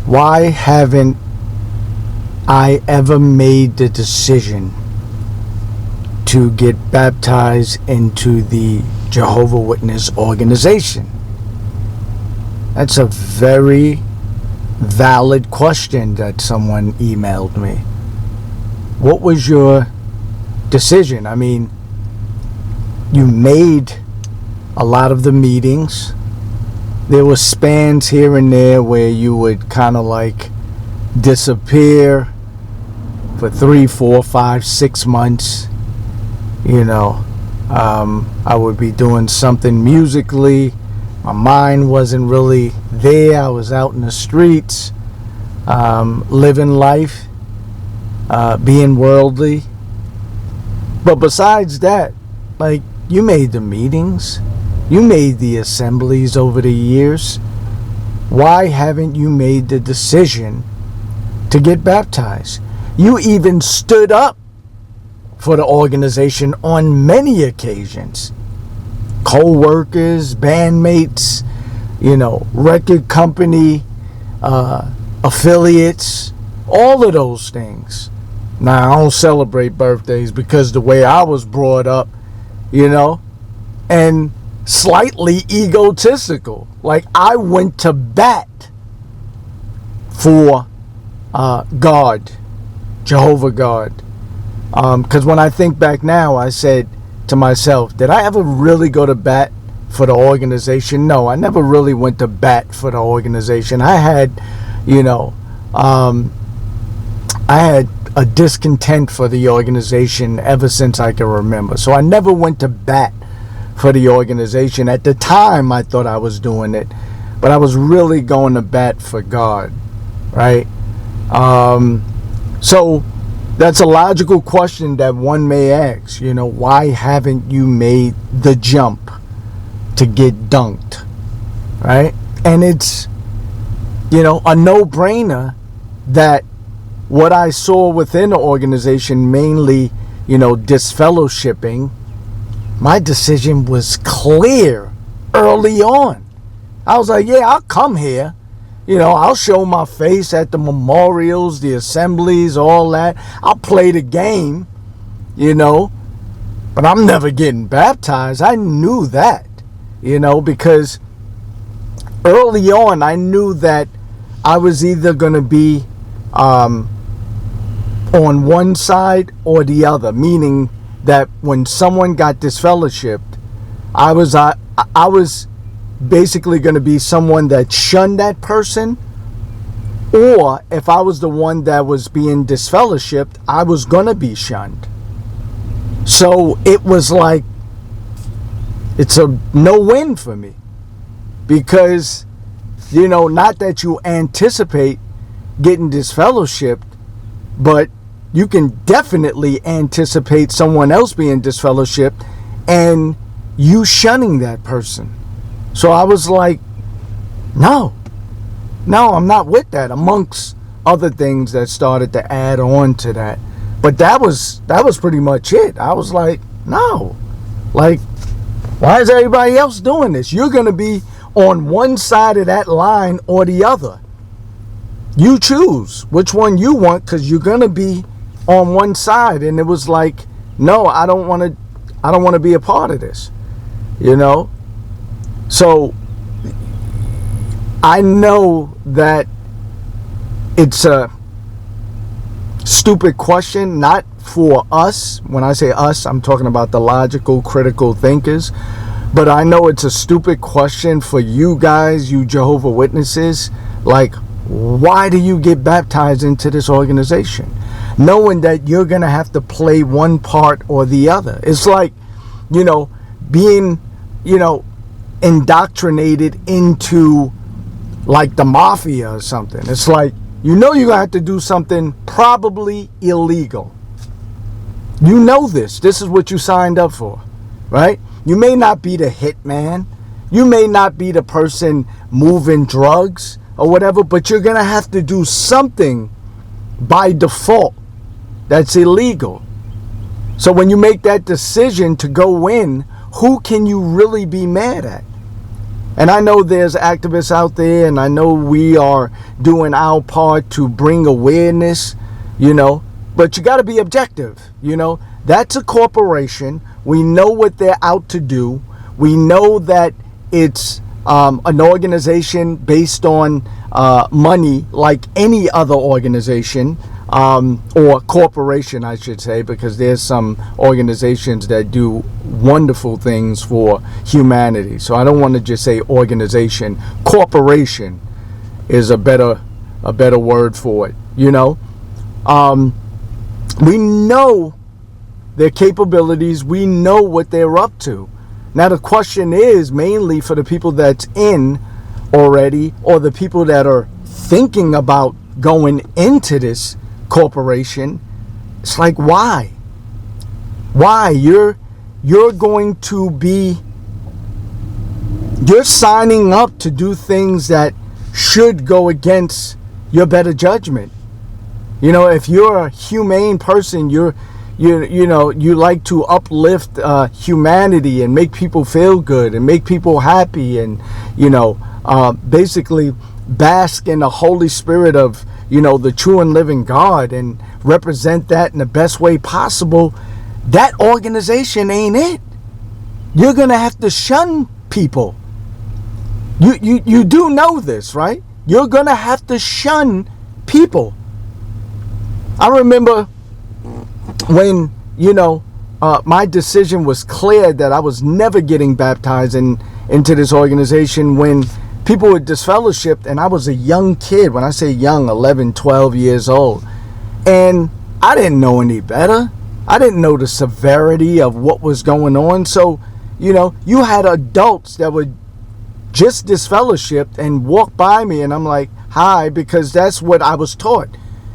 Why haven't I ever made the decision to get baptized into the Jehovah Witness organization? That's a very valid question that someone emailed me. What was your decision? I mean, you made a lot of the meetings. There were spans here and there where you would kind of like disappear for 3, 4, 5, 6 months. I would be doing something musically. My mind wasn't really there. I was out in the streets, living life, being worldly. But besides that, like, you made the meetings. You made the assemblies over the years. Why haven't you made the decision to get baptized? You even stood up for the organization on many occasions. Co-workers, bandmates, record company, affiliates, all of those things. Now, I don't celebrate birthdays because the way I was brought up, and slightly egotistical. Like, I went to bat for God, Jehovah God. Because when I think back now, I said to myself, did I ever really go to bat for the organization? No, I never really went to bat for the organization. I had a discontent for the organization ever since I can remember. So I never went to bat for the organization. At the time, I thought I was doing it, but I was really going to bat for God, right? So that's a logical question that one may ask, why haven't you made the jump to get dunked, right? And it's, a no-brainer that what I saw within the organization, mainly, disfellowshipping, my decision was clear early on. I was like, yeah, I'll come here. I'll show my face at the memorials, the assemblies, all that. I'll play the game, but I'm never getting baptized. I knew that, because early on I knew that I was either going to be on one side or the other, meaning that when someone got disfellowshipped, I was basically going to be someone that shunned that person, or if I was the one that was being disfellowshipped, I was going to be shunned. So it was like, it's a no-win for me, because not that you anticipate getting disfellowshipped, but you can definitely anticipate someone else being disfellowshipped and you shunning that person. So I was like, no, I'm not with that, amongst other things that started to add on to that. But that was pretty much it. I was like, no, like, why is everybody else doing this? You're going to be on one side of that line or the other. You choose which one you want, because you're going to be on one side. And it was like, no, I don't want to be a part of this, So I know that it's a stupid question, not for us. When I say us, I'm talking about the logical, critical thinkers. But I know it's a stupid question for you guys, you Jehovah Witnesses. Like, why do you get baptized into this organization, knowing that you're going to have to play one part or the other? It's like, being, indoctrinated into like the mafia or something. It's like, you're going to have to do something probably illegal. This is what you signed up for, right? You may not be the hitman. You may not be the person moving drugs or whatever, but you're going to have to do something by default that's illegal. So when you make that decision to go in, who can you really be mad at? And I know there's activists out there, and I know we are doing our part to bring awareness, but you got to be objective. That's a corporation. We know what they're out to do. We know that it's an organization based on money, like any other organization, or corporation, I should say, because there's some organizations that do wonderful things for humanity. So I don't want to just say organization. Corporation is a better word for it. We know their capabilities. We know what they're up to. Now the question is mainly for the people that's in already, or the people that are thinking about going into this corporation. It's like, why you're signing up to do things that should go against your better judgment. If you're a humane person, you like to uplift humanity and make people feel good and make people happy, and basically bask in the Holy Spirit of the true and living God, and represent that in the best way possible. That organization ain't it. You're gonna have to shun people. You do know this, right? You're gonna have to shun people. I remember when my decision was clear that I was never getting baptized into this organization, when people were disfellowshipped, and I was a young kid. When I say young, 11, 12 years old. And I didn't know any better. I didn't know the severity of what was going on. So, you had adults that were just disfellowshipped and walk by me, and I'm like, hi, because that's what I was taught.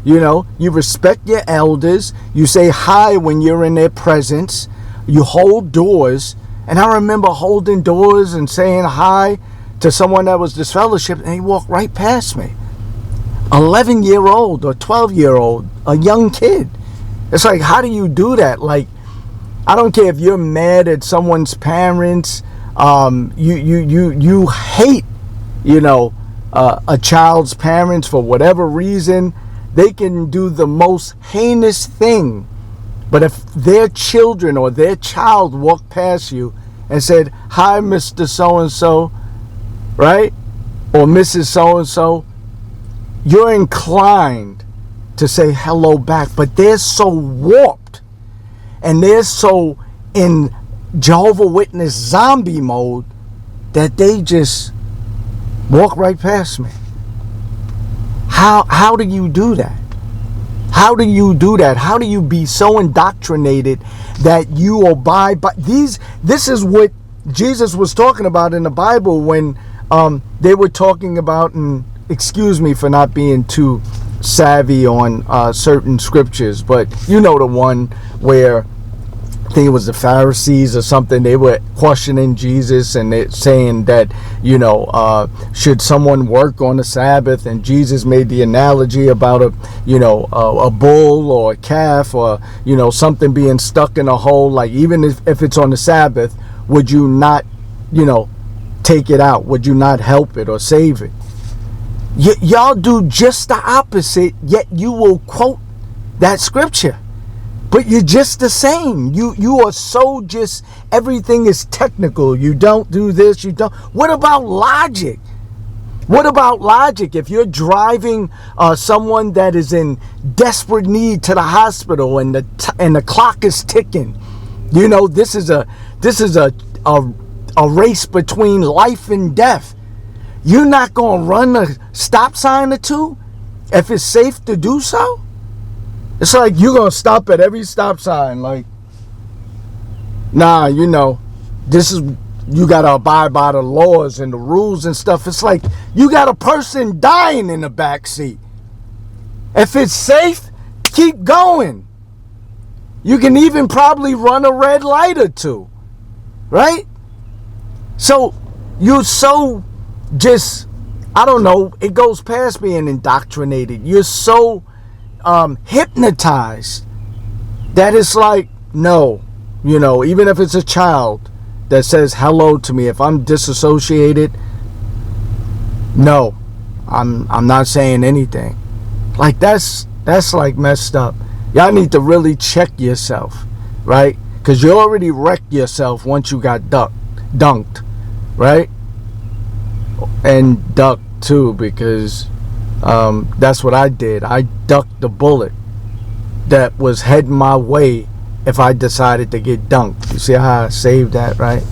You respect your elders. You say hi when you're in their presence. You hold doors. And I remember holding doors and saying hi to someone that was disfellowshipped, and he walked right past me. 11-year-old or 12-year-old, a young kid. It's like, how do you do that? Like, I don't care if you're mad at someone's parents. You hate, a child's parents for whatever reason. They can do the most heinous thing. But if their children or their child walked past you and said, hi, Mr. So-and-so, right? Or Mrs. So-and-so, you're inclined to say hello back. But they're so warped, and they're so in Jehovah Witness zombie mode, that they just walk right past me. How do you do that? How do you do that? How do you be so indoctrinated that you abide by these? This is what Jesus was talking about in the Bible when they were talking about, and excuse me for not being too savvy on certain scriptures, but the one where I think it was the Pharisees or something, they were questioning Jesus, and they're saying that, should someone work on the Sabbath? And Jesus made the analogy about a bull or a calf, or, something being stuck in a hole. Like, even if it's on the Sabbath, would you not, take it out? Would you not help it or save it? Y'all do just the opposite, yet you will quote that scripture. But you're just the same. You are so just, everything is technical. You don't do this, you don't. What about logic? What about logic? If you're driving someone that is in desperate need to the hospital, and the clock is ticking, this is a race between life and death. You're not gonna run a stop sign or two if it's safe to do so. It's like you're going to stop at every stop sign. Like, nah, this is, you got to abide by the laws and the rules and stuff. It's like you got a person dying in the back seat. If it's safe, keep going. You can even probably run a red light or two, right? So you're so just, I don't know, it goes past being indoctrinated. You're so hypnotized that it's like, no, even if it's a child that says hello to me, if I'm disassociated, No, I'm not saying anything. Like that's like messed up. Y'all need to really check yourself, right? Because you already wrecked yourself once you got dunked, right? And ducked too, because that's what I did. I ducked the bullet that was heading my way if I decided to get dunked. You see how I saved that, right?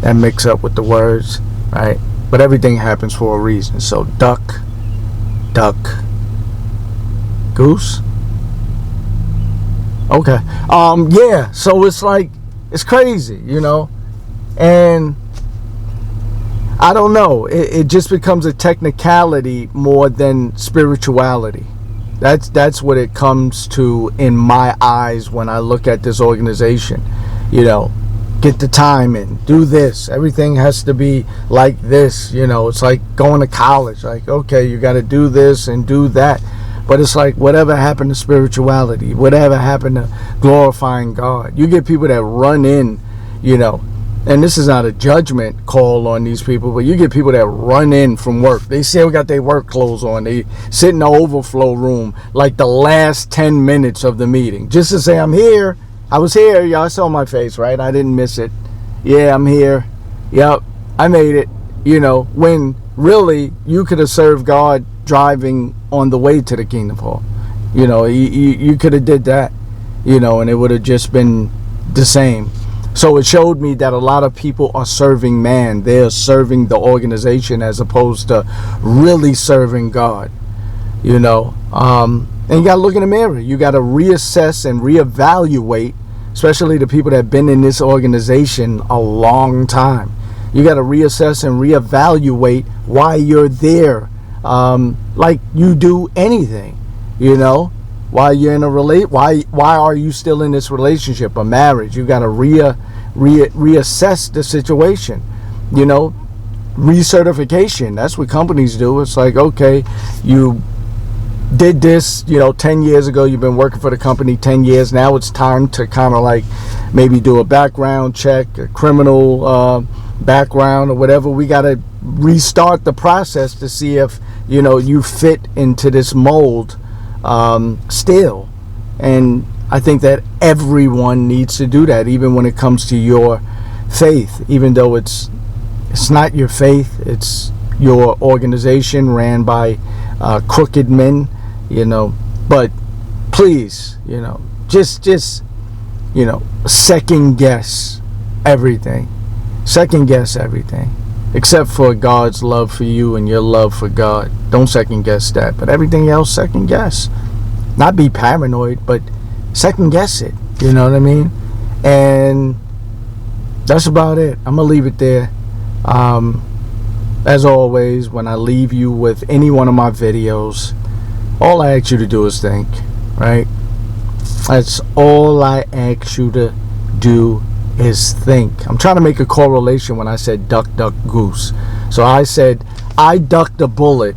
And mix up with the words, right? But everything happens for a reason. So duck, goose. Okay. Yeah. So it's like, it's crazy, you know, and I don't know. It just becomes a technicality more than spirituality. That's what it comes to in my eyes when I look at this organization. You know, get the time in, do this. Everything has to be like this. You know, it's like going to college. Like, okay, you got to do this and do that. But it's like, whatever happened to spirituality? Whatever happened to glorifying God? You get people that run in, you know, and this is not a judgment call on these people, but you get people that run in from work. They still got their work clothes on. They sit in the overflow room like the last 10 minutes of the meeting just to say, I'm here. I was here. Y'all saw my face, right? I didn't miss it. Yeah, I'm here. Yep, I made it. You know, when really you could have served God driving on the way to the Kingdom Hall. You know, you could have did that, you know, and it would have just been the same. So it showed me that a lot of people are serving man. They're serving the organization as opposed to really serving God, you know. And you got to look in the mirror. You got to reassess and reevaluate, especially the people that have been in this organization a long time. You got to reassess and reevaluate why you're there, like you do anything, you know. Why you're in a why are you still in this relationship, a marriage? You got to reassess the situation, you know. Recertification, that's what companies do. It's like, okay, you did this, you know, 10 years ago. You've been working for the company 10 years. Now it's time to kind of like maybe do a background check, a criminal background or whatever. We got to restart the process to see if, you know, you fit into this mold still. And I think that everyone needs to do that, even when it comes to your faith, even though it's not your faith, it's your organization ran by crooked men, you know. But please, you know, just you know, second guess everything, except for God's love for you and your love for God. Don't second guess that, but everything else second guess. Not be paranoid, but second guess it, you know what I mean? And that's about it. I'm gonna leave it there. As always, when I leave you with any one of my videos, all I ask you to do is think, right? That's all I ask you to do is think. I'm trying to make a correlation when I said duck, goose. So I said I ducked a bullet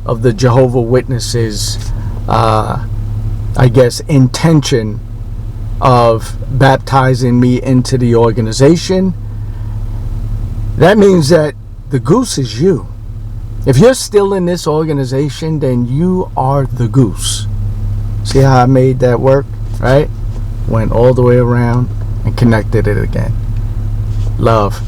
of the Jehovah Witnesses, I guess, intention of baptizing me into the organization. That means that the goose is you. If you're still in this organization, then you are the goose. See how I made that work, right? Went all the way around and connected it again. Love.